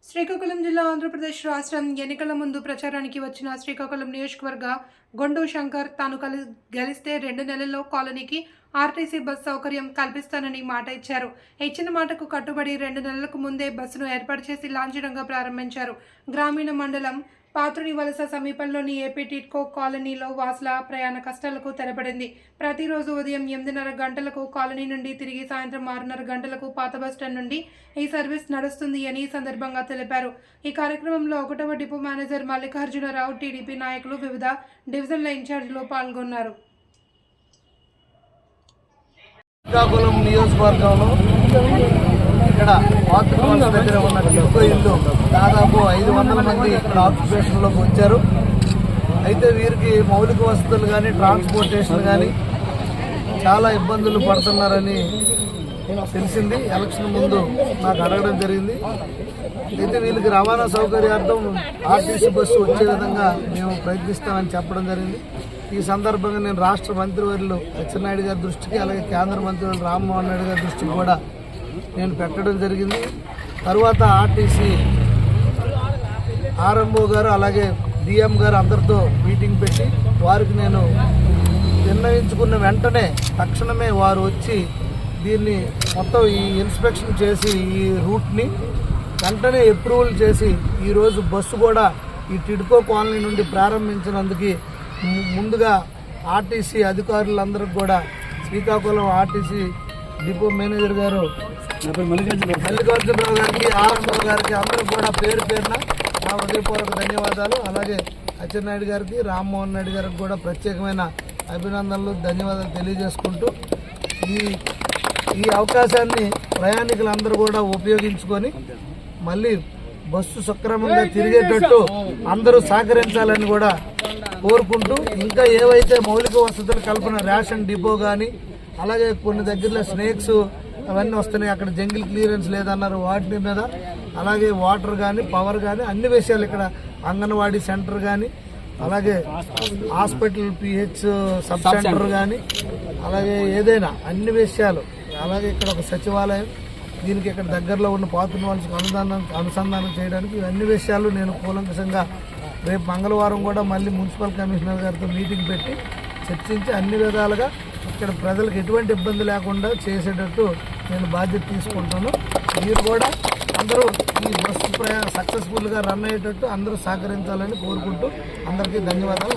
శ్రీకాకుళం జిల్లా ఆంధ్రప్రదేశ్ రాష్ట్రం ఎన్నికల ముందు ప్రచారానికి వచ్చిన శ్రీకాకుళం నియోజకవర్గ గొండు శంకర్ తాను గెలిస్తే 2 నెలల్లో కాలనీకి ఆర్టీసీ బస్ సౌకర్యం కల్పిస్తానని మాట ఇచ్చారు. ఇచ్చిన మాటకు కట్టుబడి 2 నెలలకు ముందే బస్సును ఏర్పాటు చేసి లాంఛనంగా ప్రారంభించారు. గ్రామీణ మండలం పాత్రుని వలస సమీపంలోని ఏపీ టిట్కో కాలనీలో వాసుల ప్రయాణ కష్టాలకు తెరపడింది. ప్రతిరోజు ఉదయం 8:30 గంటలకు కాలనీ నుండి తిరిగి సాయంత్రం 6:30 గంటలకు పాత బస్టాండ్ నుండి ఈ సర్వీస్ నడుస్తుంది అని సందర్భంగా తెలిపారు. ఈ కార్యక్రమంలో 1వ డిపో మేనేజర్ మల్లికార్జునరావు, టీడీపీ నాయకులు, వివిధ డివిజన్ల ఇన్ఛార్జీలు పాల్గొన్నారు. శ్రీకాకుళం నియోజకవర్గంలో ఇక్కడ పాత్రుల దగ్గర ఉన్న టిట్కో ఇల్లు దాదాపు 500 మంది ఇక్కడ ఆక్యుపేషన్లోకి వచ్చారు. అయితే వీరికి మౌలిక వసతులు కానీ ట్రాన్స్పోర్టేషన్ కానీ చాలా ఇబ్బందులు పడుతున్నారని తెలిసింది. ఎలక్షన్ ముందు నాకు అడగడం జరిగింది. అయితే వీళ్ళకి రవాణా సౌకర్యార్థం ఆర్టీసీ బస్సు వచ్చే విధంగా మేము ప్రయత్నిస్తామని చెప్పడం జరిగింది. ఈ సందర్భంగా నేను రాష్ట్ర మంత్రివర్యులు అచ్చెన్నాయుడు గారి దృష్టికి, అలాగే కేంద్ర మంత్రివర్యులు రామ్మోహన్ నాయుడు గారి దృష్టికి కూడా నేను పెట్టడం జరిగింది. తరువాత ఆర్టీసీ ఆర్ఎంఓ గారు అలాగే డిఎం గారు అందరితో మీటింగ్ పెట్టి వారికి నేను నిర్ణయించుకున్న వెంటనే తక్షణమే వారు వచ్చి దీన్ని మొత్తం ఈ ఇన్స్పెక్షన్ చేసి ఈ రూట్ని వెంటనే అప్రూవల్ చేసి ఈరోజు బస్సు కూడా ఈ టిడ్కో కాలనీ నుండి ప్రారంభించినందుకు ముందుగా ఆర్టీసీ అధికారులందరికీ కూడా శ్రీకాకుళం ఆర్టీసీ డిపో మేనేజర్ గారు మల్లికార్జునరావు గారికి, ఆర్ఎంఓ గారికి అందరూ కూడా పేరు పేరున నా హృదయపూర్వక ధన్యవాదాలు. అలాగే అచ్చెన్నాయుడు గారికి, రామ్మోహన్ నాయుడు గారికి కూడా ప్రత్యేకమైన అభినందనలు, ధన్యవాదాలు తెలియజేసుకుంటూ ఈ అవకాశాన్ని ప్రయాణికులందరూ కూడా ఉపయోగించుకొని మళ్ళీ బస్సు సక్రమంగా తిరిగేటట్టు అందరూ సహకరించాలని కూడా కోరుకుంటూ, ఇంకా ఏవైతే మౌలిక వసతుల కల్పన రేషన్ డిపో కానీ, అలాగే కొన్ని దగ్గరలో స్నేక్స్ అవన్నీ వస్తున్నాయి, అక్కడ జంగిల్ క్లియరెన్స్ లేదన్నారు, వాటి మీద అలాగే వాటర్ కానీ పవర్ కానీ అన్ని విషయాలు, ఇక్కడ అంగన్వాడీ సెంటర్ కానీ, అలాగే హాస్పిటల్ పిహెచ్ సబ్ సెంటర్ కానీ, అలాగే ఏదైనా అన్ని విషయాలు, అలాగే ఇక్కడ ఒక సచివాలయం, దీనికి ఇక్కడ దగ్గరలో ఉన్న పాత్రుల వాళ్ళకి అనుసంధానం చేయడానికి ఇవన్నీ విషయాలు నేను కూలంకషంగా రేపు మంగళవారం కూడా మళ్ళీ మున్సిపల్ కమిషనర్ గారితో మీటింగ్ పెట్టి చర్చించి అన్ని విధాలుగా ఇక్కడ ప్రజలకు ఎటువంటి ఇబ్బంది లేకుండా చేసేటట్టు నేను బాధ్యత తీసుకుంటాను. మీరు కూడా అందరూ ఈ బస్సు ప్రయాణం సక్సెస్ఫుల్గా రన్ అయ్యేటట్టు అందరూ సహకరించాలని కోరుకుంటూ అందరికీ ధన్యవాదాలు.